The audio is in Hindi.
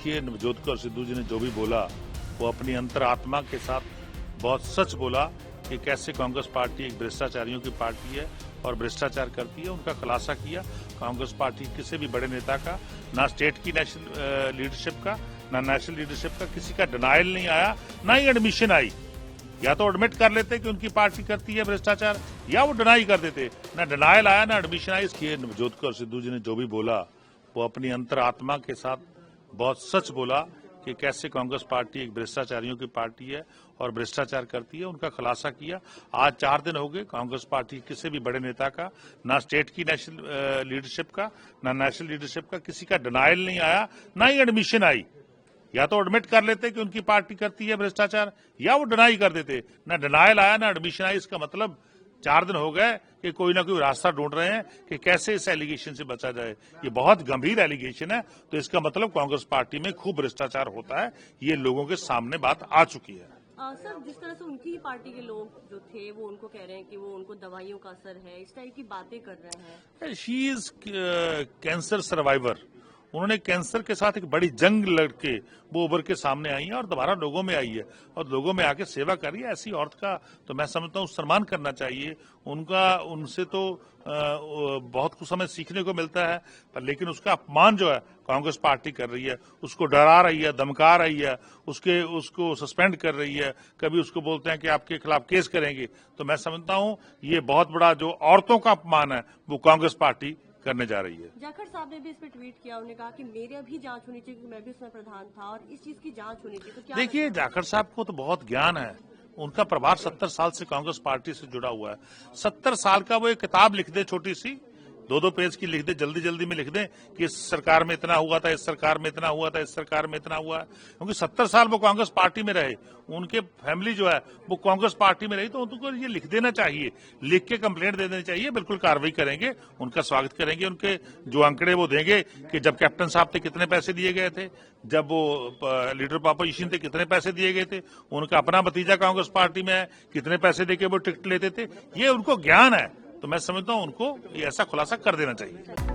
देखिए, नवजोत कौर सिद्धू जी ने जो भी बोला वो अपनी अंतरात्मा के साथ बहुत सच बोला कि कैसे कांग्रेस पार्टी एक भ्रष्टाचारियों की पार्टी है और भ्रष्टाचार करती है। उनका खुलासा किया कांग्रेस पार्टी किसी भी बड़े नेता का, ना स्टेट की नेशनल लीडरशिप का, ना नेशनल लीडरशिप का, किसी का डिनायल नहीं आया, ना ही एडमिशन आई। या तो एडमिट कर लेते कि उनकी पार्टी करती है भ्रष्टाचार, या वो डिनाई कर देते। ना डिनायल आया, ना एडमिशन आई। इसलिए नवजोत कौर सिद्धू जी ने जो भी बोला वो अपनी अंतरात्मा के साथ बहुत सच बोला कि कैसे कांग्रेस पार्टी एक भ्रष्टाचारियों की पार्टी है और भ्रष्टाचार करती है। उनका खुलासा किया। आज 4 दिन हो गए कांग्रेस पार्टी किसी भी बड़े नेता का, ना स्टेट की नेशनल लीडरशिप का, ना नेशनल लीडरशिप का, किसी का डिनायल नहीं आया, ना ही एडमिशन आई। या तो एडमिट कर लेते कि उनकी पार्टी करती है भ्रष्टाचार, या वो डिनाई कर देते। ना डिनायल आया, ना एडमिशन आई। इसका मतलब 4 दिन हो गए कि कोई ना कोई रास्ता ढूंढ रहे हैं कि कैसे इस एलिगेशन से बचा जाए। ये बहुत गंभीर एलिगेशन है, तो इसका मतलब कांग्रेस पार्टी में खूब भ्रष्टाचार होता है। ये लोगों के सामने बात आ चुकी है। सर, जिस तरह से उनकी ही पार्टी के लोग जो थे वो उनको कह रहे हैं कि वो उनको दवाइयों का असर है, इस टाइप की बातें कर रहे हैं। She is cancer survivor. उन्होंने कैंसर के साथ एक बड़ी जंग लड़के वो उभर के सामने आई है और दोबारा लोगों में आई है और लोगों में आके सेवा कर रही है। ऐसी औरत का तो मैं समझता हूँ सम्मान करना चाहिए। उनसे तो बहुत कुछ हमें सीखने को मिलता है, पर लेकिन उसका अपमान जो है कांग्रेस पार्टी कर रही है, उसको डरा रही है, धमका रही है, उसको सस्पेंड कर रही है, कभी उसको बोलते हैं कि आपके खिलाफ केस करेंगे। तो मैं समझता हूँ ये बहुत बड़ा जो औरतों का अपमान है वो कांग्रेस पार्टी करने जा रही है। जाखड़ साहब ने भी इस पर ट्वीट किया, उन्होंने कहा कि मेरे भी जांच होनी चाहिए क्योंकि मैं भी उसमें प्रधान था और इस चीज की जांच होनी चाहिए। तो क्या देखिए, जाखड़ साहब को तो बहुत ज्ञान है। उनका प्रभार 70 साल से कांग्रेस पार्टी से जुड़ा हुआ है। 70 साल का वो एक किताब लिख दे, छोटी सी 2-2 पेज की लिख दे, जल्दी जल्दी में लिख दे कि इस सरकार में इतना हुआ था, इस सरकार में इतना हुआ था, इस सरकार में इतना हुआ है। क्योंकि 70 साल वो कांग्रेस पार्टी में रहे, उनके फैमिली जो है वो कांग्रेस पार्टी में रही, तो उनको ये लिख देना चाहिए, लिख के कंप्लेंट दे देनी चाहिए। बिल्कुल कार्रवाई करेंगे, उनका स्वागत करेंगे। उनके जो आंकड़े वो देंगे कि जब कैप्टन साहब थे कितने पैसे दिए गए थे, जब वो लीडर ऑफ अपोजिशन थे कितने पैसे दिए गए थे, उनका अपना भतीजा कांग्रेस पार्टी में है, कितने पैसे देके वो टिकट लेते थे। ये उनको ज्ञान है, तो मैं समझता हूं उनको ये ऐसा खुलासा कर देना चाहिए।